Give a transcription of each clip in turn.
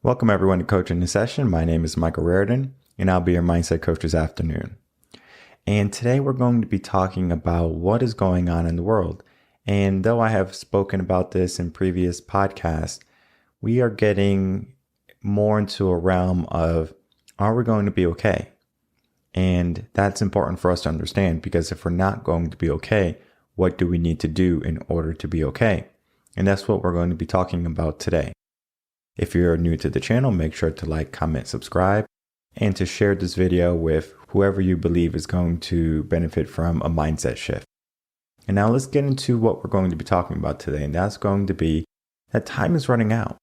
Welcome everyone to Coaching the Session. My name is Michael Rearden, and I'll be your mindset coach this afternoon. And today we're going to be talking about what is going on in the world. And though I have spoken about this in previous podcasts, we are getting more into a realm of, are we going to be okay? And that's important for us to understand, because if we're not going to be okay, what do we need to do in order to be okay? And that's what we're going to be talking about today. If you're new to the channel, make sure to like, comment, subscribe, and to share this video with whoever you believe is going to benefit from a mindset shift. And now let's get into what we're going to be talking about today. And that's going to be that time is running out.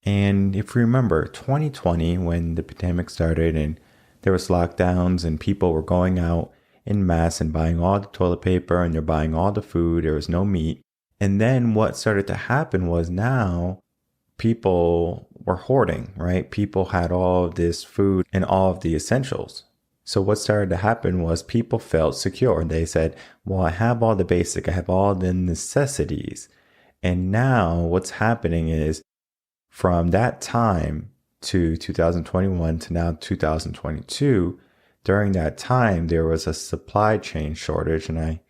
And if you remember 2020, when the pandemic started and there was lockdowns and people were going out in mass and buying all the toilet paper and they're buying all the food, there was no meat. And then what started to happen was now people were hoarding, right? People had all of this food and all of the essentials. So what started to happen was people felt secure. They said, well, I have all the basic, I have all the necessities. And now what's happening is from that time to 2021 to now 2022, during that time, there was a supply chain shortage. And I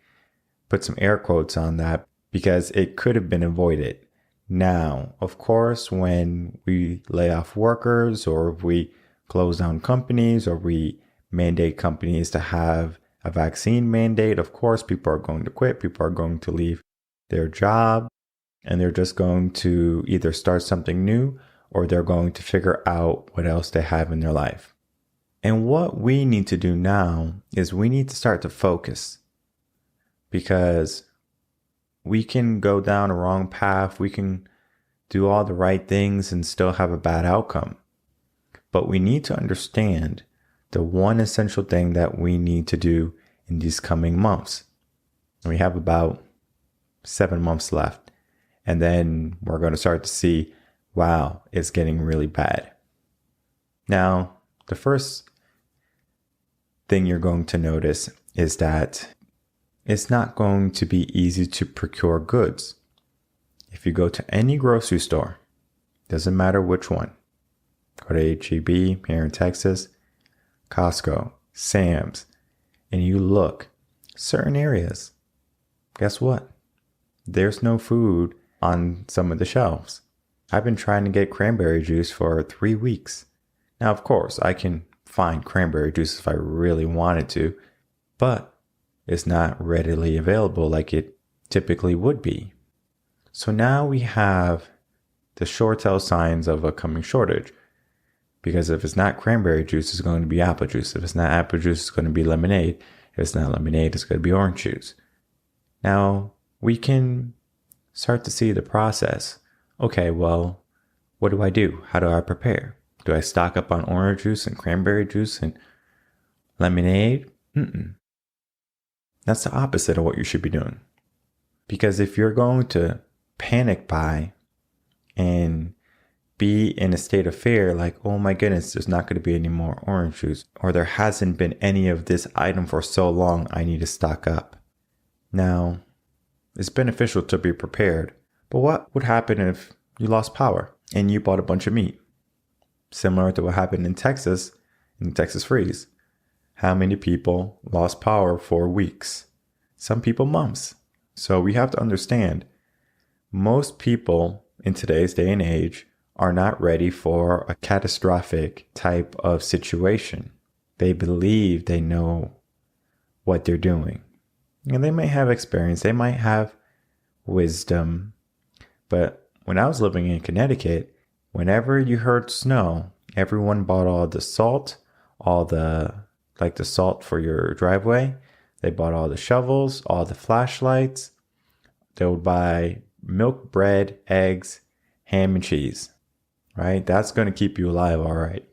put some air quotes on that because it could have been avoided. Now, of course, when we lay off workers or if we close down companies or we mandate companies to have a vaccine mandate, of course, people are going to quit. People are going to leave their job and they're just going to either start something new or they're going to figure out what else they have in their life. And what we need to do now is we need to start to focus, because we can go down a wrong path. We can do all the right things and still have a bad outcome. But we need to understand the one essential thing that we need to do in these coming months. And we have about 7 months left. And then we're going to start to see, wow, it's getting really bad. Now, the first thing you're going to notice is that it's not going to be easy to procure goods. If you go to any grocery store, doesn't matter which one, go to H-E-B here in Texas, Costco, Sam's, and you look certain areas, guess what? There's no food on some of the shelves. I've been trying to get cranberry juice for 3 weeks. Now, of course, I can find cranberry juice if I really wanted to, but it's not readily available like it typically would be. So now we have the sure tell signs of a coming shortage. Because if it's not cranberry juice, it's going to be apple juice. If it's not apple juice, it's going to be lemonade. If it's not lemonade, it's going to be orange juice. Now we can start to see the process. Okay, well, what do I do? How do I prepare? Do I stock up on orange juice and cranberry juice and lemonade? That's the opposite of what you should be doing. Because if you're going to panic buy and be in a state of fear, like, oh my goodness, there's not going to be any more orange juice, or there hasn't been any of this item for so long, I need to stock up. Now, it's beneficial to be prepared, but what would happen if you lost power and you bought a bunch of meat? Similar to what happened in Texas freeze. How many people lost power for weeks? Some people months. So we have to understand, most people in today's day and age are not ready for a catastrophic type of situation. They believe they know what they're doing. And they may have experience, they might have wisdom. But when I was living in Connecticut, whenever you heard snow, everyone bought all the salt, like the salt for your driveway. They bought all the shovels, all the flashlights. They would buy milk, bread, eggs, ham, and cheese, right? That's going to keep you alive, all right.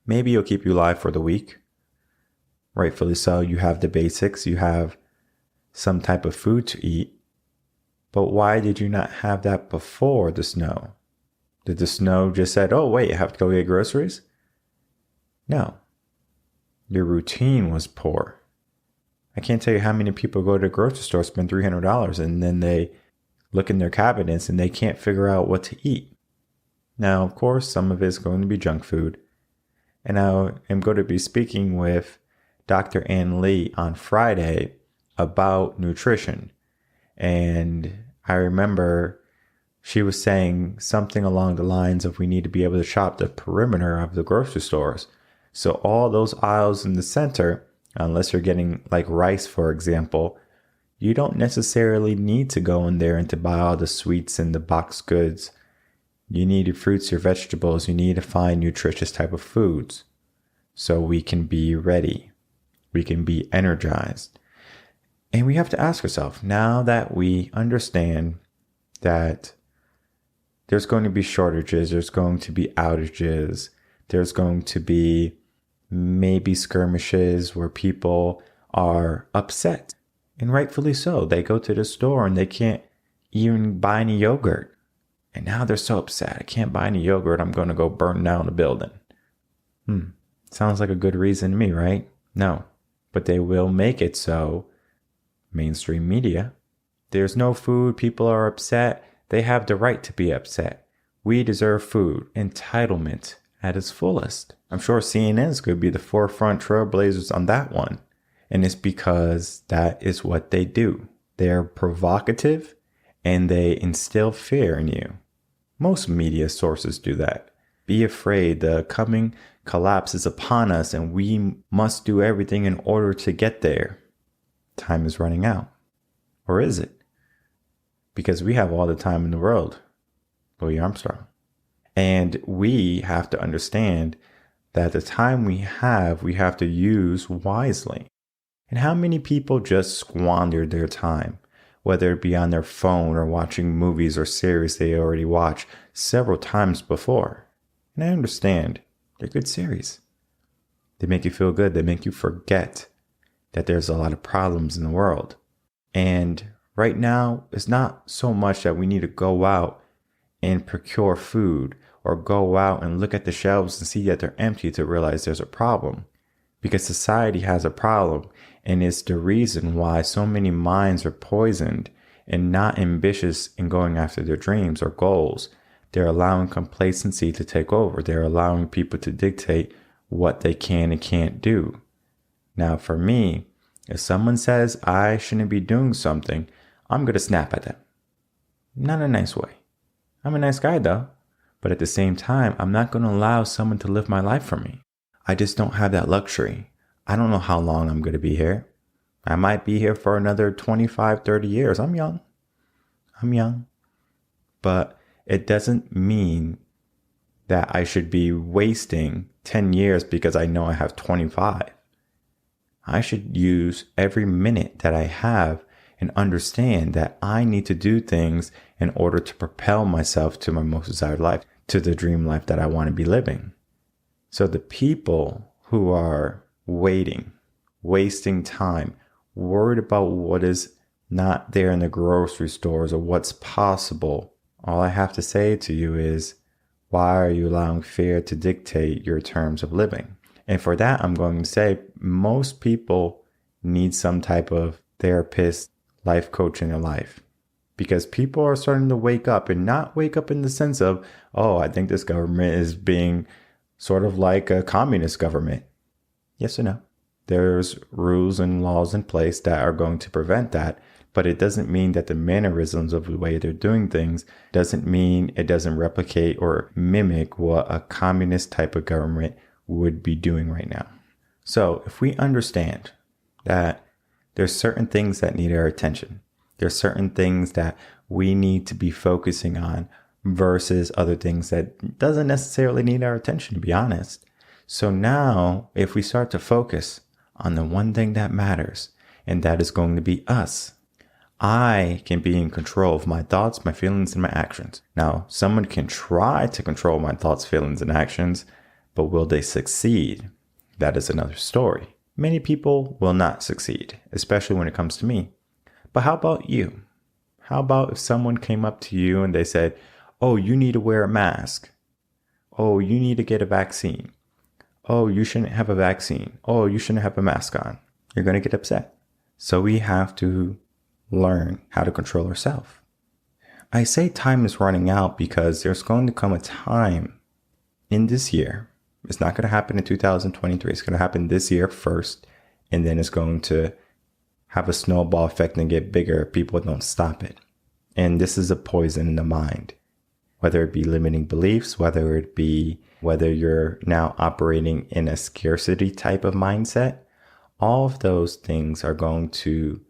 Maybe it'll keep you alive for the week. Rightfully so. You have the basics. You have some type of food to eat. But why did you not have that before the snow? Did the snow just said, oh, wait, I have to go get groceries? No. Your routine was poor. I can't tell you how many people go to the grocery store, spend $300, and then they look in their cabinets and they can't figure out what to eat. Now, of course, some of it is going to be junk food. And I am going to be speaking with Dr. Ann Lee on Friday about nutrition. And I remember she was saying something along the lines of we need to be able to shop the perimeter of the grocery stores. So all those aisles in the center, unless you're getting like rice, for example, you don't necessarily need to go in there and to buy all the sweets and the boxed goods. You need your fruits, your vegetables. You need to find nutritious type of foods so we can be ready. We can be energized. And we have to ask ourselves, now that we understand that there's going to be shortages, there's going to be outages, there's going to be maybe skirmishes where people are upset. And rightfully so. They go to the store and they can't even buy any yogurt. And now they're so upset. I can't buy any yogurt. I'm going to go burn down the building. Sounds like a good reason to me, right? No. But they will make it so. Mainstream media. There's no food. People are upset. They have the right to be upset. We deserve food. Entitlement at its fullest. I'm sure CNN's could be the forefront trailblazers on that one. And it's because that is what they do. They're provocative and they instill fear in you. Most media sources do that. Be afraid. The coming collapse is upon us and we must do everything in order to get there. Time is running out. Or is it? Because we have all the time in the world. Louis Armstrong. And we have to understand that the time we have to use wisely. And how many people just squander their time, whether it be on their phone or watching movies or series they already watched several times before. And I understand, they're good series. They make you feel good. They make you forget that there's a lot of problems in the world. And right now, it's not so much that we need to go out and procure food or go out and look at the shelves and see that they're empty to realize there's a problem. Because society has a problem, and it's the reason why so many minds are poisoned and not ambitious in going after their dreams or goals. They're allowing complacency to take over. They're allowing people to dictate what they can and can't do. Now, for me, if someone says I shouldn't be doing something, I'm going to snap at them. Not in a nice way. I'm a nice guy, though. But at the same time, I'm not going to allow someone to live my life for me. I just don't have that luxury. I don't know how long I'm going to be here. I might be here for another 25, 30 years. I'm young. But it doesn't mean that I should be wasting 10 years because I know I have 25. I should use every minute that I have and understand that I need to do things in order to propel myself to my most desired life, to the dream life that I want to be living. So the people who are waiting, wasting time, worried about what is not there in the grocery stores or what's possible, all I have to say to you is, why are you allowing fear to dictate your terms of living? And for that, I'm going to say most people need some type of therapist, life coach in their life. Because people are starting to wake up, and not wake up in the sense of, oh, I think this government is being sort of like a communist government. Yes or no? There's rules and laws in place that are going to prevent that. But it doesn't mean that the mannerisms of the way they're doing things doesn't mean it doesn't replicate or mimic what a communist type of government would be doing right now. So if we understand that there's certain things that need our attention, there's certain things that we need to be focusing on versus other things that doesn't necessarily need our attention, to be honest. So now if we start to focus on the one thing that matters, and that is going to be us, I can be in control of my thoughts, my feelings, and my actions. Now, someone can try to control my thoughts, feelings, and actions, but will they succeed? That is another story. Many people will not succeed, especially when it comes to me. But how about you? How about if someone came up to you and they said, oh, you need to wear a mask. Oh, you need to get a vaccine. Oh, you shouldn't have a vaccine. Oh, you shouldn't have a mask on. You're going to get upset. So we have to learn how to control ourselves. I say time is running out because there's going to come a time in this year. It's not going to happen in 2023. It's going to happen this year first. And then it's going to have a snowball effect and get bigger if people don't stop it. And this is a poison in the mind, whether it be limiting beliefs, whether you're now operating in a scarcity type of mindset. All of those things are going to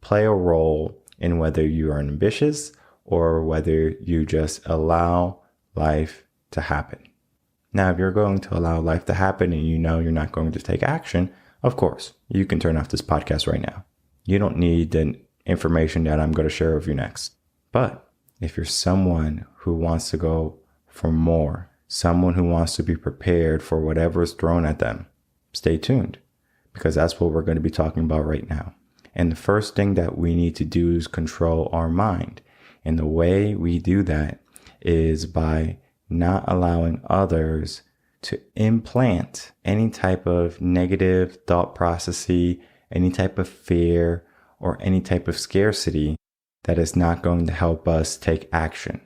play a role in whether you are ambitious or whether you just allow life to happen. Now, if you're going to allow life to happen and you know you're not going to take action, of course, you can turn off this podcast right now. You don't need the information that I'm going to share with you next. But if you're someone who wants to go for more, someone who wants to be prepared for whatever is thrown at them, stay tuned, because that's what we're going to be talking about right now. And the first thing that we need to do is control our mind. And the way we do that is by not allowing others to implant any type of negative thought process, any type of fear, or any type of scarcity that is not going to help us take action.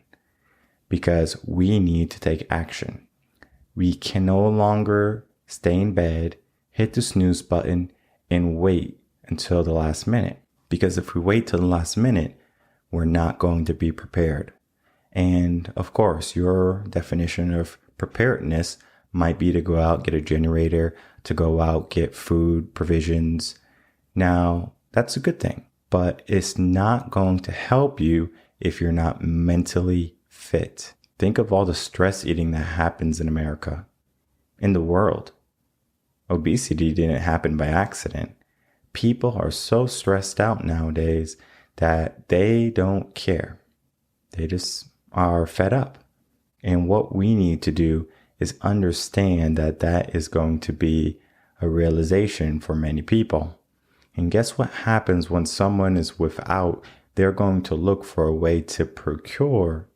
Because we need to take action. We can no longer stay in bed, hit the snooze button, and wait until the last minute. Because if we wait till the last minute, we're not going to be prepared. And of course, your definition of preparedness might be to go out, get a generator, to go out, get food, provisions. Now, that's a good thing, but it's not going to help you if you're not mentally fit. Think of all the stress eating that happens in America, in the world. Obesity didn't happen by accident. People are so stressed out nowadays that they don't care. They just are fed up. And what we need to do is understand that that is going to be a realization for many people. And guess what happens when someone is without? They're going to look for a way to procure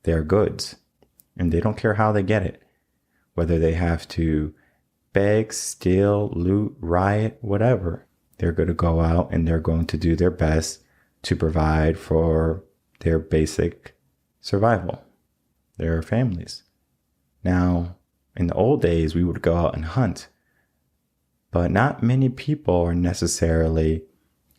their goods. And they don't care how they get it. Whether they have to beg, steal, loot, riot, whatever. They're going to go out and they're going to do their best to provide for their basic survival, their families. Now, in the old days, we would go out and hunt. But not many people are necessarily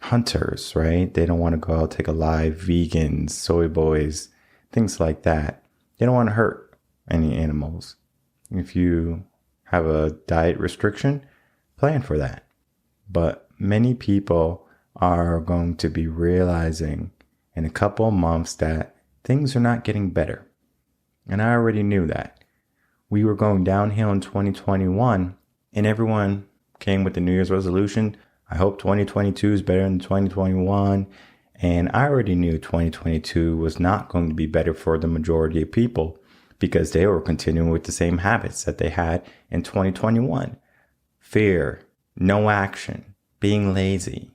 hunters, right? They don't want to go out, take alive vegans, soy boys, things like that. They don't want to hurt any animals. If you have a diet restriction, plan for that. But many people are going to be realizing in a couple of months that things are not getting better. And I already knew that. We were going downhill in 2021 and everyone came with the New Year's resolution. I hope 2022 is better than 2021. And I already knew 2022 was not going to be better for the majority of people because they were continuing with the same habits that they had in 2021. Fear, no action, being lazy,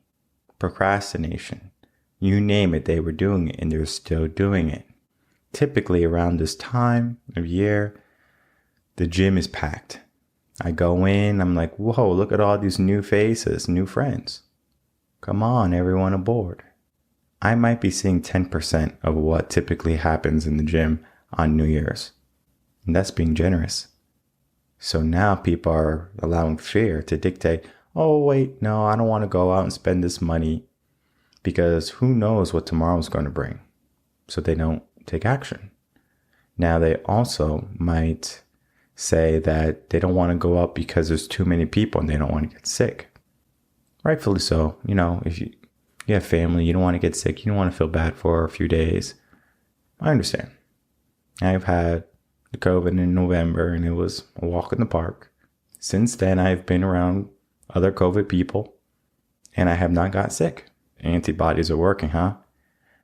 procrastination, you name it, they were doing it and they're still doing it. Typically around this time of year, the gym is packed. I go in, I'm like, whoa, look at all these new faces, new friends. Come on, everyone aboard. I might be seeing 10% of what typically happens in the gym on New Year's. And that's being generous. So now people are allowing fear to dictate, oh, wait, no, I don't want to go out and spend this money because who knows what tomorrow's going to bring. So they don't take action. Now they also might say that they don't want to go out because there's too many people and they don't want to get sick. Rightfully so. You know, if you have family, you don't want to get sick. You don't want to feel bad for a few days. I understand. I've had the COVID in November and it was a walk in the park. Since then, I've been around other COVID people and I have not got sick. Antibodies are working, huh?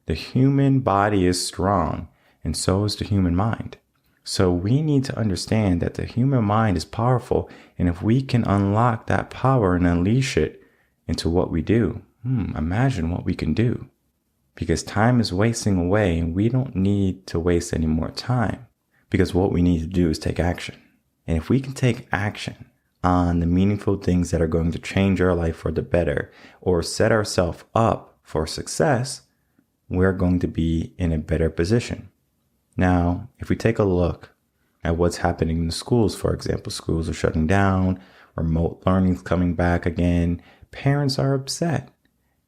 The human body is strong and so is the human mind. So we need to understand that the human mind is powerful. And if we can unlock that power and unleash it into what we do, imagine what we can do. Because time is wasting away and we don't need to waste any more time. Because what we need to do is take action. And if we can take action on the meaningful things that are going to change our life for the better or set ourselves up for success, we're going to be in a better position. Now, if we take a look at what's happening in the schools, for example, schools are shutting down, remote learning is coming back again, parents are upset.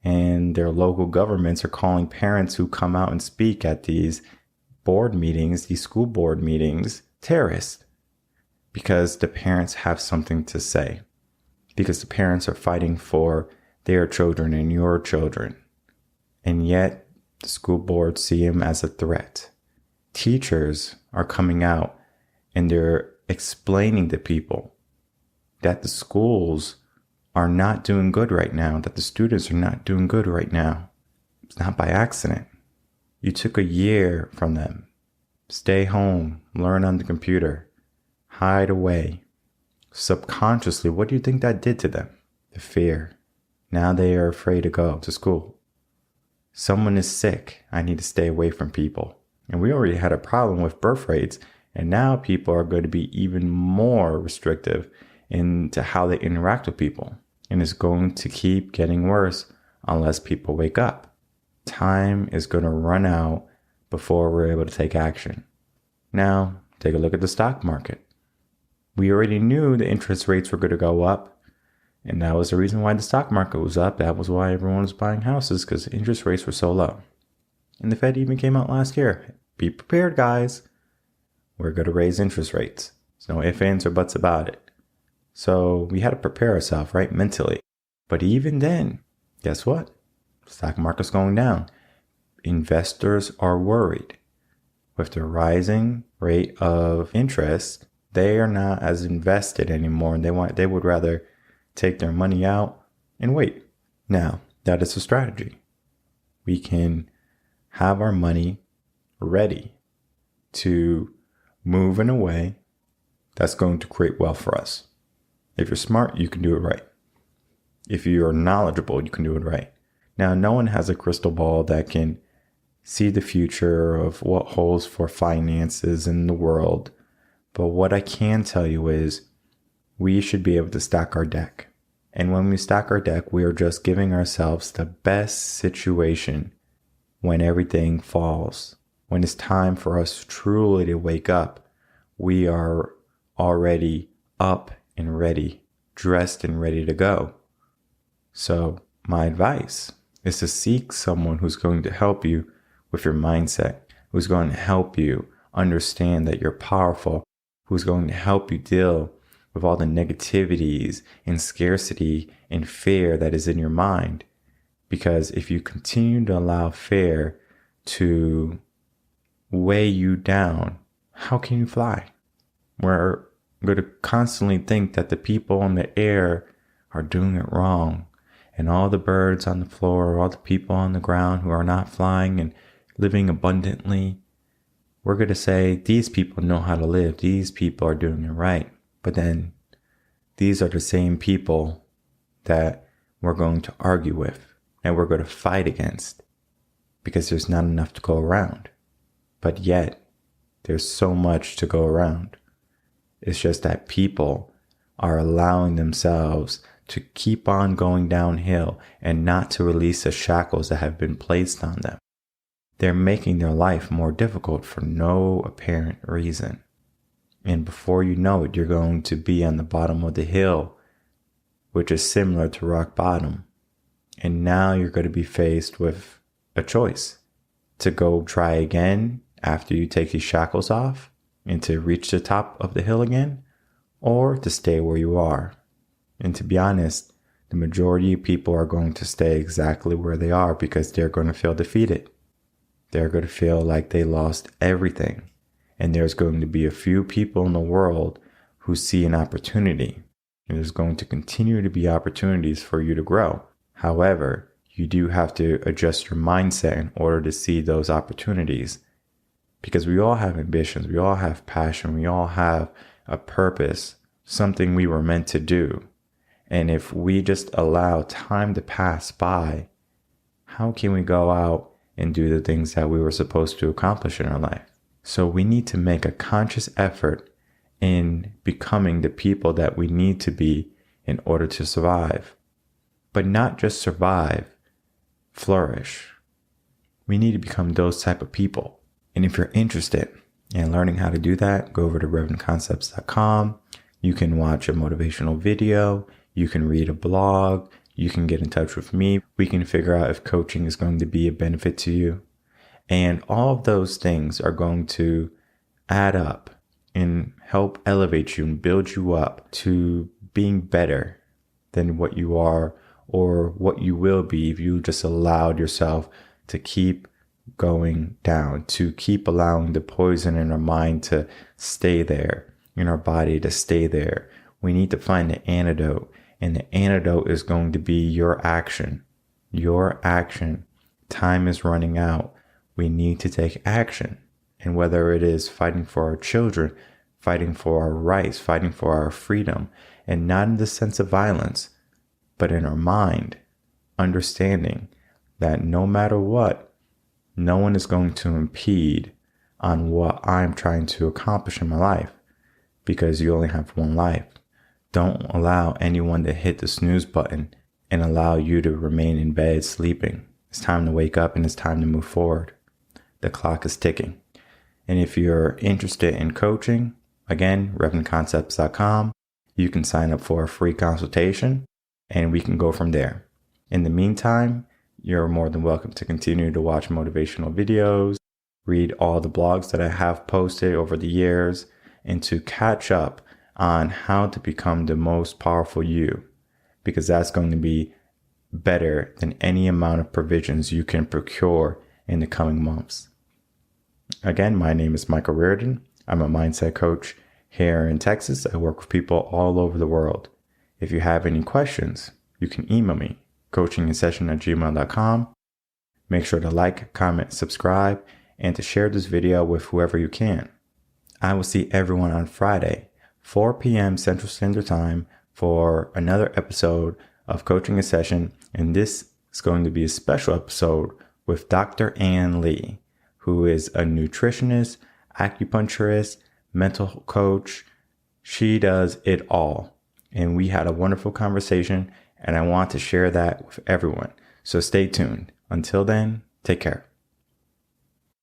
And their local governments are calling parents who come out and speak at these board meetings, these school board meetings, terrorists, because the parents have something to say, because the parents are fighting for their children and your children. And yet the school boards see them as a threat. Teachers are coming out and they're explaining to people that the schools are not doing good right now, that the students are not doing good right now. It's not by accident. You took a year from them. Stay home, learn on the computer, hide away. Subconsciously, what do you think that did to them? The fear. Now they are afraid to go to school. Someone is sick. I need to stay away from people. And we already had a problem with birth rates, and now people are going to be even more restrictive into how they interact with people. And it's going to keep getting worse unless people wake up. Time is going to run out before we're able to take action. Now, take a look at the stock market. We already knew the interest rates were going to go up, and that was the reason why the stock market was up. That was why everyone was buying houses, because the interest rates were so low. And the Fed even came out last year. Be prepared, guys. We're going to raise interest rates. There's no ifs, ands, or buts about it. So we had to prepare ourselves, right, mentally. But even then, guess what? The stock market's going down. Investors are worried. With the rising rate of interest, they are not as invested anymore, and they would rather take their money out and wait. Now, that is a strategy. We can have our money ready to move in a way that's going to create wealth for us. If you're smart, you can do it right. If you are knowledgeable, you can do it right. Now, no one has a crystal ball that can see the future of what holds for finances in the world. But what I can tell you is we should be able to stack our deck. And when we stack our deck, we are just giving ourselves the best situation when everything falls. When it's time for us truly to wake up, we are already up and ready, dressed and ready to go. So my advice is to seek someone who's going to help you with your mindset, who's going to help you understand that you're powerful, who's going to help you deal with all the negativities and scarcity and fear that is in your mind. Because if you continue to allow fear to weigh you down, how can you fly? We're going to constantly think that the people in the air are doing it wrong, and all the birds on the floor, all the people on the ground who are not flying and living abundantly, we're going to say, these people know how to live. These people are doing it right. But then these are the same people that we're going to argue with and we're going to fight against because there's not enough to go around. But yet there's so much to go around. It's just that people are allowing themselves to keep on going downhill and not to release the shackles that have been placed on them. They're making their life more difficult for no apparent reason. And before you know it, you're going to be on the bottom of the hill, which is similar to rock bottom. And now you're going to be faced with a choice to go try again after you take these shackles off and to reach the top of the hill again, or to stay where you are. And to be honest, the majority of people are going to stay exactly where they are because they're going to feel defeated. They're going to feel like they lost everything. And there's going to be a few people in the world who see an opportunity. And there's going to continue to be opportunities for you to grow. However, you do have to adjust your mindset in order to see those opportunities. Because we all have ambitions, we all have passion, we all have a purpose, something we were meant to do. And if we just allow time to pass by, how can we go out and do the things that we were supposed to accomplish in our life? So we need to make a conscious effort in becoming the people that we need to be in order to survive. But not just survive, flourish. We need to become those type of people. And if you're interested in learning how to do that, go over to revenconcepts.com. You can watch a motivational video. You can read a blog. You can get in touch with me. We can figure out if coaching is going to be a benefit to you. And all of those things are going to add up and help elevate you and build you up to being better than what you are or what you will be if you just allowed yourself to keep going down, to keep allowing the poison in our mind to stay there, in our body to stay there. We need to find the antidote, and the antidote is going to be your action. Your action. Time is running out. We need to take action. And whether it is fighting for our children, fighting for our rights, fighting for our freedom, and not in the sense of violence, but in our mind, understanding that no matter what, no one is going to impede on what I'm trying to accomplish in my life, because you only have one life. Don't allow anyone to hit the snooze button and allow you to remain in bed sleeping. It's time to wake up and it's time to move forward. The clock is ticking. And if you're interested in coaching, again, revenconcepts.com, you can sign up for a free consultation and we can go from there. In the meantime, you're more than welcome to continue to watch motivational videos, read all the blogs that I have posted over the years, and to catch up on how to become the most powerful you, because that's going to be better than any amount of provisions you can procure in the coming months. Again, my name is Michael Rearden. I'm a mindset coach here in Texas. I work with people all over the world. If you have any questions, you can email me, coachinginsession@gmail.com. Make sure to like, comment, subscribe, and to share this video with whoever you can. I will see everyone on Friday, 4 p.m. Central Standard Time, for another episode of Coaching in Session. And this is going to be a special episode with Dr. Ann Lee, who is a nutritionist, acupuncturist, mental coach. She does it all. And we had a wonderful conversation, and I want to share that with everyone. So stay tuned. Until then, take care.